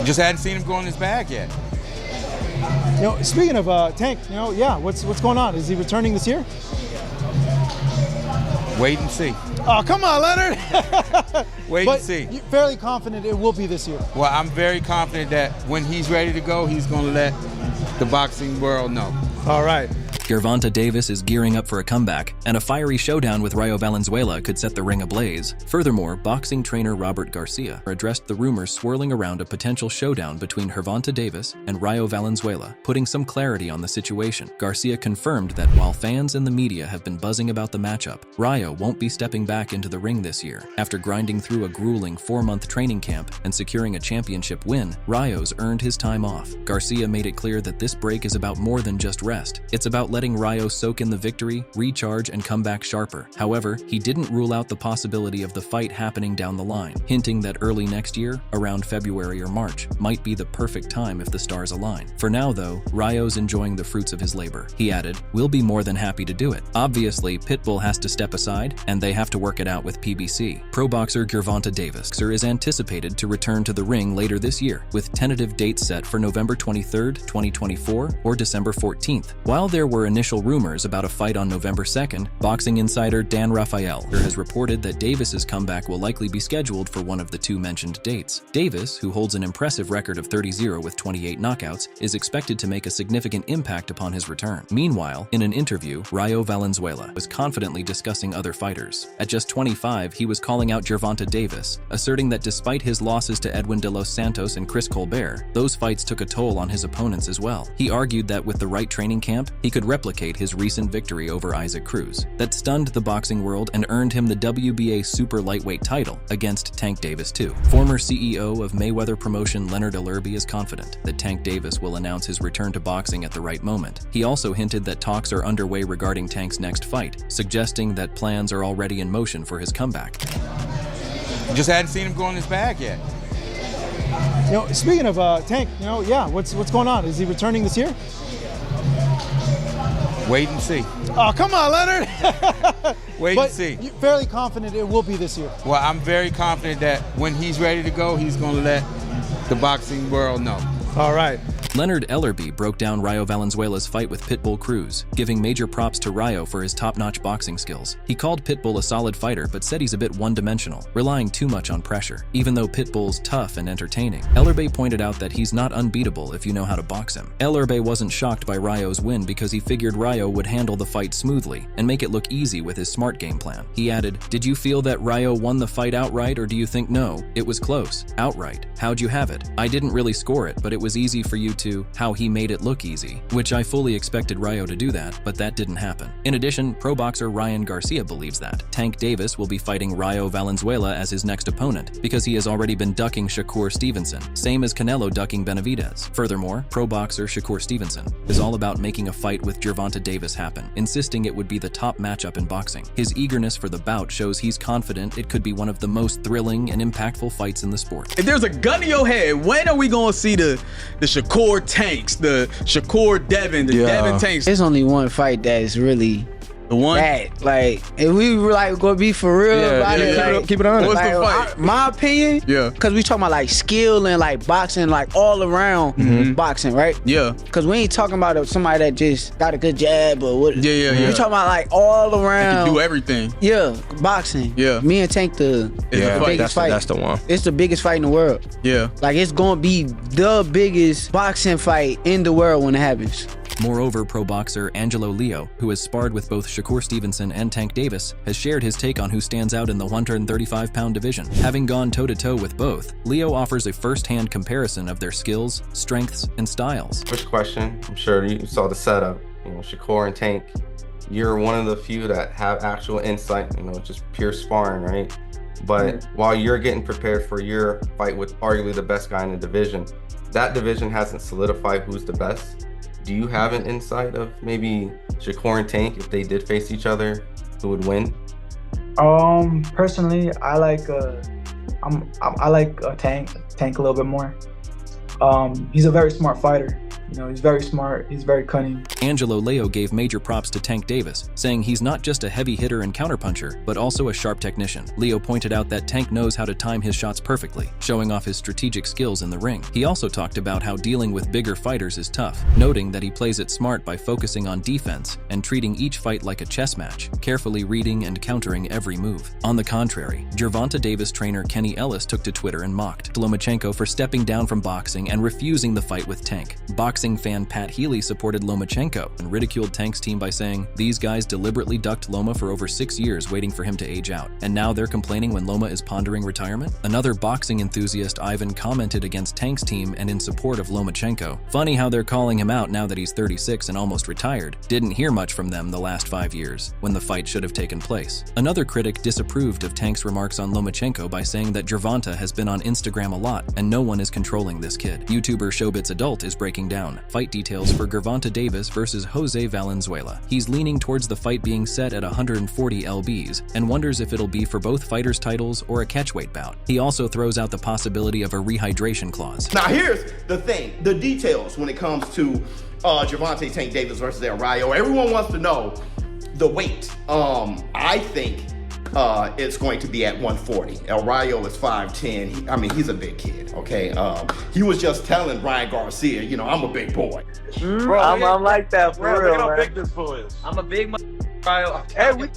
Just hadn't seen him go in his bag yet. Speaking of Tank, yeah, what's going on? Is he returning this year? Wait and see. Oh, come on, Leonard. Wait and see. You're fairly confident it will be this year. Well, I'm very confident that when he's ready to go, he's going to let the boxing world know. All right. Gervonta Davis is gearing up for a comeback, and a fiery showdown with Rayo Valenzuela could set the ring ablaze. Furthermore, boxing trainer Robert Garcia addressed the rumors swirling around a potential showdown between Gervonta Davis and Rayo Valenzuela, putting some clarity on the situation. Garcia confirmed that while fans and the media have been buzzing about the matchup, Rayo won't be stepping back into the ring this year. After grinding through a grueling 4-month training camp and securing a championship win, Rayo's earned his time off. Garcia made it clear that this break is about more than just rest. It's about letting Rayo soak in the victory, recharge, and come back sharper. However, he didn't rule out the possibility of the fight happening down the line, hinting that early next year, around February or March, might be the perfect time if the stars align. For now, though, Rayo's enjoying the fruits of his labor. He added, "We'll be more than happy to do it. Obviously, Pitbull has to step aside, and they have to work it out with PBC." Pro boxer Gervonta Davis is anticipated to return to the ring later this year, with tentative dates set for November 23rd, 2024 or December 14th. While there were initial rumors about a fight on November 2nd, boxing insider Dan Rafael has reported that Davis's comeback will likely be scheduled for one of the two mentioned dates. Davis, who holds an impressive record of 30-0 with 28 knockouts, is expected to make a significant impact upon his return. Meanwhile, in an interview, Rayo Valenzuela was confidently discussing other fighters. At just 25, he was calling out Gervonta Davis, asserting that despite his losses to Edwin de los Santos and Chris Colbert, those fights took a toll on his opponents as well. He argued that with the right training camp, he could replicate his recent victory over Isaac Cruz that stunned the boxing world and earned him the WBA super lightweight title against Tank Davis too. Former CEO of Mayweather promotion Leonard Ellerbe is confident that Tank Davis will announce his return to boxing at the right moment. He also hinted that talks are underway regarding Tank's next fight, suggesting that plans are already in motion for his comeback. Just hadn't seen him go in his bag yet. Speaking of Tank, yeah, what's going on? Is he returning this year? Wait and see. Oh, come on, Leonard. Wait and see. You're fairly confident it will be this year. Well, I'm very confident that when he's ready to go, he's going to let the boxing world know. All right. Leonard Ellerbe broke down Rayo Valenzuela's fight with Pitbull Cruz, giving major props to Rayo for his top-notch boxing skills. He called Pitbull a solid fighter, but said he's a bit one-dimensional, relying too much on pressure, even though Pitbull's tough and entertaining. Ellerbe pointed out that he's not unbeatable if you know how to box him. Ellerbe wasn't shocked by Rayo's win because he figured Rayo would handle the fight smoothly and make it look easy with his smart game plan. He added, "Did you feel that Rayo won the fight outright, or do you think no, it was close? Outright. How'd you have it? I didn't really score it, but it was easy for you to, how he made it look easy, which I fully expected Rayo to do that, but that didn't happen." In addition, pro boxer Ryan Garcia believes that Tank Davis will be fighting Rayo Valenzuela as his next opponent because he has already been ducking Shakur Stevenson, same as Canelo ducking Benavidez. Furthermore, pro boxer Shakur Stevenson is all about making a fight with Gervonta Davis happen, insisting it would be the top matchup in boxing. His eagerness for the bout shows he's confident it could be one of the most thrilling and impactful fights in the sport. If there's a gun to your head, when are we gonna see the Shakur Tanks, the Shakur Devin, the Devin Tanks? There's only one fight that is really the one that, like, if we were like gonna be for real about it, like, keep it on. What's the fight? My opinion, because we talking about like skill and like boxing, like all around boxing, right? Yeah. Because we ain't talking about somebody that just got a good jab or what. Yeah. We talking about like all around. Can do everything. Yeah, boxing. Yeah. Me and Tank the biggest fight. That's the one. It's the biggest fight in the world. Yeah. Like it's gonna be the biggest boxing fight in the world when it happens. Moreover, pro boxer Angelo Leo, who has sparred with both Shakur Stevenson and Tank Davis, has shared his take on who stands out in the 135-pound division. Having gone toe-to-toe with both, Leo offers a first-hand comparison of their skills, strengths, and styles. First question, I'm sure you saw the setup. Shakur and Tank, you're one of the few that have actual insight, just pure sparring, right? But while you're getting prepared for your fight with arguably the best guy in the division, that division hasn't solidified who's the best. Do you have an insight of maybe Shakur and Tank, if they did face each other, who would win? Personally, I like Tank a little bit more. He's a very smart fighter, You know, he's very smart. He's very cunning. Angelo Leo gave major props to Tank Davis, saying he's not just a heavy hitter and counterpuncher, but also a sharp technician. Leo pointed out that Tank knows how to time his shots perfectly, showing off his strategic skills in the ring. He also talked about how dealing with bigger fighters is tough, noting that he plays it smart by focusing on defense and treating each fight like a chess match, carefully reading and countering every move. On the contrary, Gervonta Davis trainer Kenny Ellis took to Twitter and mocked Lomachenko for stepping down from boxing and refusing the fight with Tank. Boxing fan Pat Healy supported Lomachenko and ridiculed Tank's team by saying, "These guys deliberately ducked Loma for over 6 years waiting for him to age out, and now they're complaining when Loma is pondering retirement?" Another boxing enthusiast, Ivan, commented against Tank's team and in support of Lomachenko. "Funny how they're calling him out now that he's 36 and almost retired. Didn't hear much from them the last 5 years, when the fight should have taken place." Another critic disapproved of Tank's remarks on Lomachenko by saying that Gervonta has been on Instagram a lot and no one is controlling this kid. YouTuber Showbits Adult is breaking down fight details for Gervonta Davis versus Jose Valenzuela. He's leaning towards the fight being set at 140 lbs and wonders if it'll be for both fighters' titles or a catchweight bout. He also throws out the possibility of a rehydration clause. Now here's the thing, the details when it comes to Gervonta Tank Davis versus El Rayo. Everyone wants to know the weight. I think it's going to be at 140. El Rayo is 5'10". I mean, he's a big kid, okay? He was just telling Ryan Garcia, you know, I'm a big boy. Bro, I'm like that for real, Look how man. big this fool is. I'm a big Rayo. Hey, we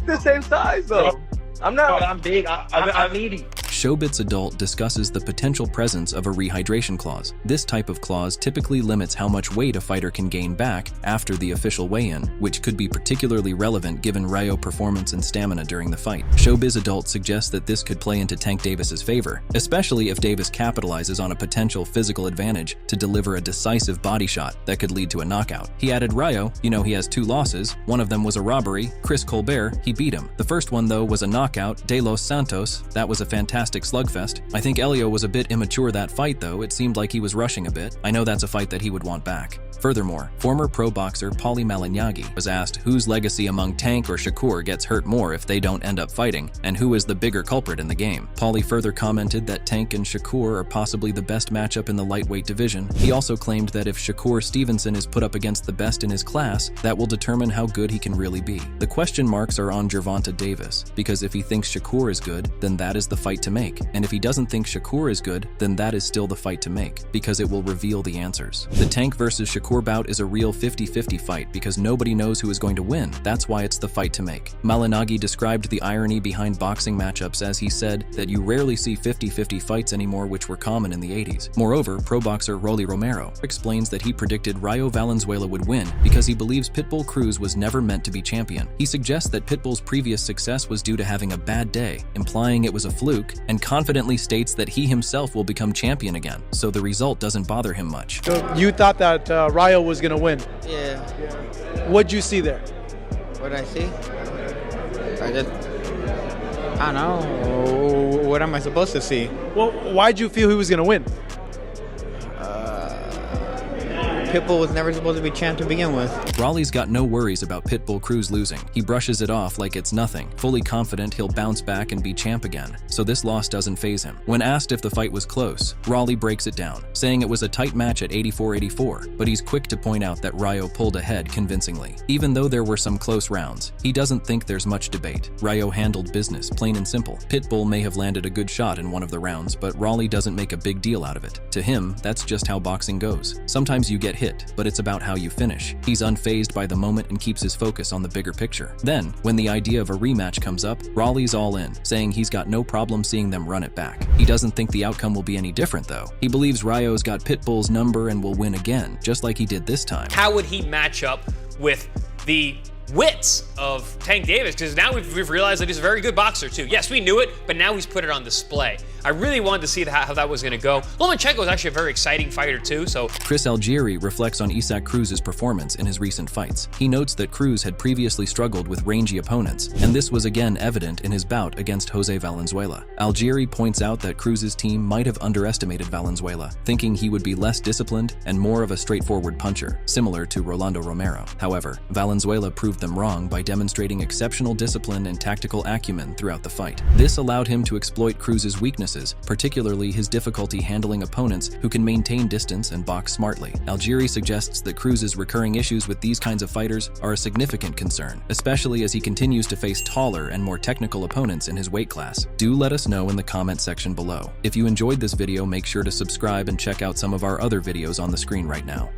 the same size though. I'm not. I'm big. I'm meaty. Showbits Adult discusses the potential presence of a rehydration clause. This type of clause typically limits how much weight a fighter can gain back after the official weigh-in, which could be particularly relevant given Rayo performance and stamina during the fight. Showbiz Adult suggests that this could play into Tank Davis's favor, especially if Davis capitalizes on a potential physical advantage to deliver a decisive body shot that could lead to a knockout. He added, "Rayo, you know he has 2 losses. One of them was a robbery. Chris Colbert, he beat him. The first one, though, was a knockout. De Los Santos, that was a fantastic slugfest. I think Elio was a bit immature that fight though, it seemed like he was rushing a bit. I know that's a fight that he would want back." Furthermore, former pro boxer Paulie Malignaggi was asked whose legacy among Tank or Shakur gets hurt more if they don't end up fighting, and who is the bigger culprit in the game. Paulie further commented that Tank and Shakur are possibly the best matchup in the lightweight division. He also claimed that if Shakur Stevenson is put up against the best in his class, that will determine how good he can really be. The question marks are on Gervonta Davis, because if he thinks Shakur is good, then that is the fight to make. And if he doesn't think Shakur is good, then that is still the fight to make, because it will reveal the answers. The Tank versus Shakur bout is a real 50-50 fight because nobody knows who is going to win. That's why it's the fight to make. Malignaggi described the irony behind boxing matchups as he said that you rarely see 50-50 fights anymore, which were common in the 80s. Moreover, pro boxer Rolly Romero explains that he predicted Rayo Valenzuela would win because he believes Pitbull Cruz was never meant to be champion. He suggests that Pitbull's previous success was due to having a bad day, implying it was a fluke, and confidently states that he himself will become champion again, so the result doesn't bother him much. So you thought that Rayo was going to win? Yeah. What'd you see there? What I see? I don't know. What am I supposed to see? Well, why'd you feel he was going to win? Pitbull was never supposed to be champ to begin with. Raleigh's got no worries about Pitbull Cruz losing. He brushes it off like it's nothing, fully confident he'll bounce back and be champ again, so this loss doesn't faze him. When asked if the fight was close, Raleigh breaks it down, saying it was a tight match at 84-84, but he's quick to point out that Rayo pulled ahead convincingly. Even though there were some close rounds, he doesn't think there's much debate. Rayo handled business, plain and simple. Pitbull may have landed a good shot in one of the rounds, but Raleigh doesn't make a big deal out of it. To him, that's just how boxing goes. Sometimes you get hit, but it's about how you finish. He's unfazed by the moment and keeps his focus on the bigger picture. Then, when the idea of a rematch comes up, Raleigh's all in, saying he's got no problem seeing them run it back. He doesn't think the outcome will be any different though. He believes Rayo's got Pitbull's number and will win again, just like he did this time. How would he match up with the wits of Tank Davis? Because now we've realized that he's a very good boxer too. Yes, we knew it, but now he's put it on display. I really wanted to see how that was going to go. Lomachenko is actually a very exciting fighter too, so. Chris Algieri reflects on Isaac Cruz's performance in his recent fights. He notes that Cruz had previously struggled with rangy opponents, and this was again evident in his bout against Jose Valenzuela. Algieri points out that Cruz's team might have underestimated Valenzuela, thinking he would be less disciplined and more of a straightforward puncher, similar to Rolando Romero. However, Valenzuela proved them wrong by demonstrating exceptional discipline and tactical acumen throughout the fight. This allowed him to exploit Cruz's weaknesses weaknesses, particularly his difficulty handling opponents who can maintain distance and box smartly. Algieri suggests that Cruz's recurring issues with these kinds of fighters are a significant concern, especially as he continues to face taller and more technical opponents in his weight class. Do let us know in the comment section below. If you enjoyed this video, make sure to subscribe and check out some of our other videos on the screen right now.